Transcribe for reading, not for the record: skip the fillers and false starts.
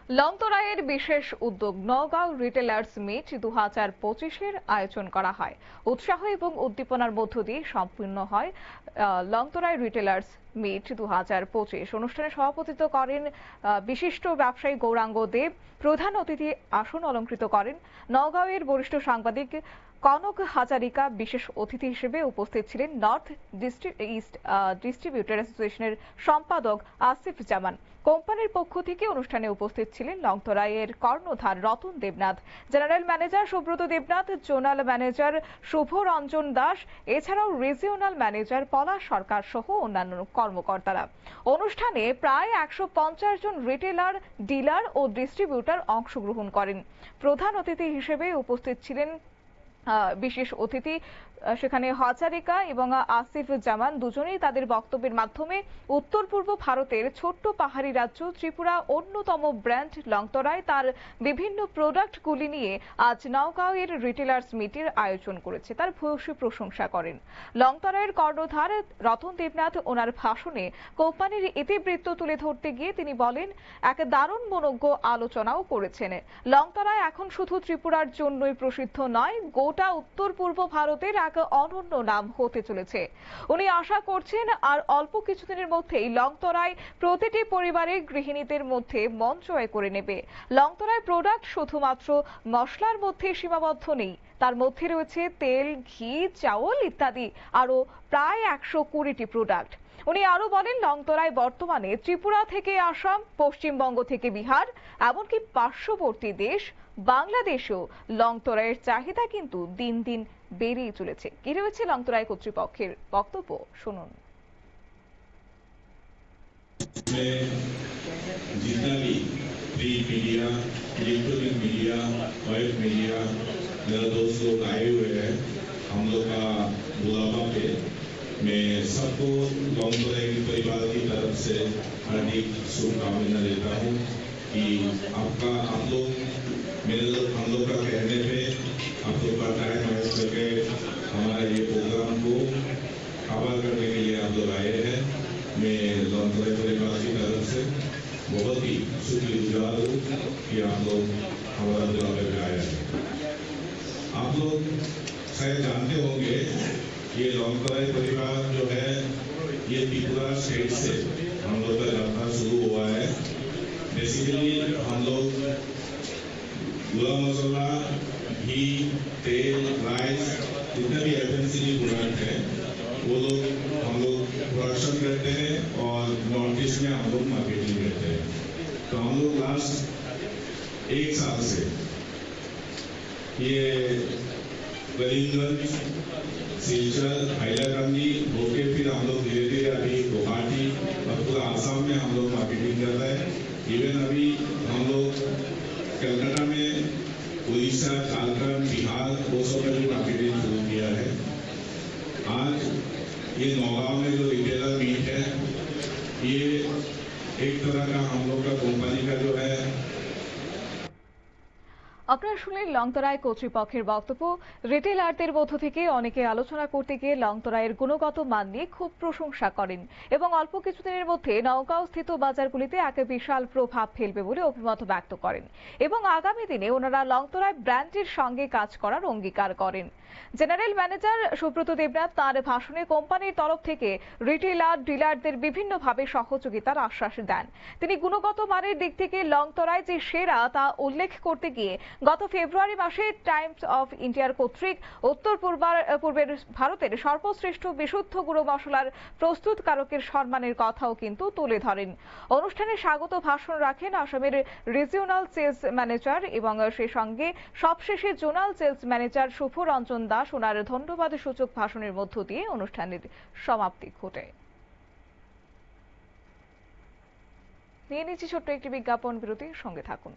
লংতরাইয়ের বিশেষ উদ্যোগ Naogaon retailers meet 2025-এর আয়োজন করা হয়। উৎসাহ এবং উদ্দীপনার মধ্য দিয়ে সম্পূর্ণ হয় লংতরাই রিটেলার্স মিট 2025। অনুষ্ঠানে সভাপতিত্ব করেন বিশিষ্ট ব্যবসায়ী গৌরাঙ্গ দেব। প্রধান অতিথি আসন অলংকৃত করেন নওগাঁওয়ের বরিষ্ঠ সাংবাদিক কনক হাজারিকা। বিশেষ অতিথি হিসেবে উপস্থিত ছিলেন নর্থ ইস্ট ডিস্ট্রিবিউটর অ্যাসোসিয়েশনের সম্পাদক আসিফ জামান। কোম্পানির পক্ষ থেকে অনুষ্ঠানে উপস্থিত ছিলেন লংতরাইয়ের কর্ণধার Ratan Debnath, general manager Subrata Debnath, zonal manager Shubha Ranjan Das, এছাড়াও রিজিওনাল ম্যানেজার পলাশ সরকার সহ অন্যান্য কর্মকর্তারা। অনুষ্ঠানে প্রায় 150 জন রিটেলার, ডিলার ও ডিস্ট্রিবিউটর অংশগ্রহণ করেন। প্রধান অতিথি হিসেবে উপস্থিত ছিলেন বিশেষ অতিথি সেখানে হাজারিকা এবং আসিফ জামান। দুজনেই তাদের বক্তব্যের মাধ্যমে উত্তর পূর্ব ভারতের ছোট্ট পাহাড়ি রাজ্য ত্রিপুরা অন্যতম ব্র্যান্ড লংতরাই তার বিভিন্ন প্রোডাক্টগুলি নিয়ে আজ নওগাঁওয়ের রিটেলার্স মিটের আয়োজন করেছে তার ভূয়সী প্রশংসা করেন। লংতরাইয়ের কর্ণধার রতন দেবনাথ ওনার ভাষণে কোম্পানির ইতিবৃত্ত তুলে ধরতে গিয়ে তিনি বলেন, এক দারুণ মনোজ্ঞ আলোচনাও করেছেন। লংতরাই এখন শুধু ত্রিপুরার জন্যই প্রসিদ্ধ নয়, গোটা উত্তর পূর্ব ভারতের এক অনন্য নাম হতে চলেছে। উনি আশা করছেন আর অল্প কিছুদিনের মধ্যেই লংতরাই প্রতিটি পরিবারের গৃহিণীদের মধ্যে মন জয় করে নেবে। লংতরাই প্রোডাক্ট শুধুমাত্র মশলার মধ্যে সীমাবদ্ধ নেই, তার মধ্যে রয়েছে তেল, ঘি, চাউল ইত্যাদি আরো প্রায় 120টি প্রোডাক্ট। উনি আরো বলেন, লংতরাই বর্তমানে ত্রিপুরা থেকে আসাম, পশ্চিমবঙ্গ থেকে বিহার, এমনকি পার্শ্ববর্তী দেশ বাংলাদেশেও লংতরাইয়ের চাহিদা কিন্তু দিন দিন বেড়েই চলেছে। কি রয়েছে লংতরাই কর্তৃপক্ষের বক্তব্য, শুনুন। जितना भी print media, electronic media, web media, मेरा दोस्त लोग आए हुए हैं हम लोग का बुलावा पे, मैं सबको लॉन्गतराई परिवार की तरफ से हार्दिक शुभकामनाएं देता हूँ कि आप लोग हम लोग का कहने पे आप लोग का टाइम वेस्ट करके हमारा ये प्रोग्राम को कवर करने के लिए आप लोग आए हैं। मैं लॉन्गतराई परिवार की तरफ से बहुत ही शुक्रगुजार हूँ कि आप लोग हमारा बुलावे में आए हैं। आप लोग शायद जानते होंगे ये लॉन्गतराई परिवार जो है ये त्रिपुरा स्टेट से हम लोग का यात्रा शुरू हुआ है। बेसिकली हम लोग गुला मसाला, घी, तेल, राइस, जितने भी एफएमसीजी प्रोडक्ट है वो लोग हम लोग प्रोडक्शन करते हैं और नॉर्थ ईस्ट में हम लोग मार्केटिंग करते हैं। तो हम लोग लास्ट 1 साल से ये करीमगंज, सिलचर, हैदराबादी होके फिर हम लोग धीरे धीरे अभी गुवाहाटी और पूरा आसाम में हम लोग मार्केटिंग कर रहे हैं। इवन अभी हम लोग कलकत्ता में, उड़ीसा, झारखंड, बिहार वो सब में भी मार्केटिंग शुरू किया है। आज ये नौगांव में जो रिटेलर मीट है ये एक तरह का हम लोग का कंपनी का जो है। আপনারা শুনলেন লংতরাই কর্তৃপক্ষের বক্তব্য। রিটেলারদের মধ্য থেকে অনেকে আলোচনা করতে গিয়ে লংতরাইয়ের গুণগত মান নিয়ে খুব প্রশংসা করেন এবং অল্প কিছুদিনের মধ্যে নওগাঁও স্থিত বাজারগুলিতে এক বিশাল প্রভাব ফেলবে বলে অভিমত ব্যক্ত করেন এবং আগামী দিনে ওনারা লংতরাই ব্র্যান্ডের সঙ্গে কাজ করার অঙ্গীকার করেন। জেনারেল ম্যানেজার সুব্রত দেবনাথ তার ভাষণে কোম্পানির তরফ থেকে রিটেলার, ডিলারদের বিভিন্নভাবে সহযোগিতার আশ্বাস দেন। তিনি গুণগত মানের দিক থেকে লংতরাই যে সেরা তা উল্লেখ করতে গিয়ে গত ফেব্রুয়ারি মাসে টাইমস অফ ইন্ডিয়ার কর্তৃক উত্তর পূর্বের ভারতের সর্বশ্রেষ্ঠ বিশুদ্ধ গুঁড়ো মশলার প্রস্তুতকারকের সম্মানের কথাও কিন্তু তুলে ধরেন। অনুষ্ঠানে স্বাগত ভাষণ রাখেন আসামের রিজিওনাল সেলস ম্যানেজার এবং সেই সঙ্গে সবশেষে zonal sales manager Shubha Ranjan Das. ওনার ধন্যবাদ সূচক ভাষণের মধ্য দিয়ে অনুষ্ঠানের সমাপ্তি ঘটে। নিয়ে নিচ্ছি ছোট্ট একটি বিজ্ঞাপন বিরতির সঙ্গে থাকুন।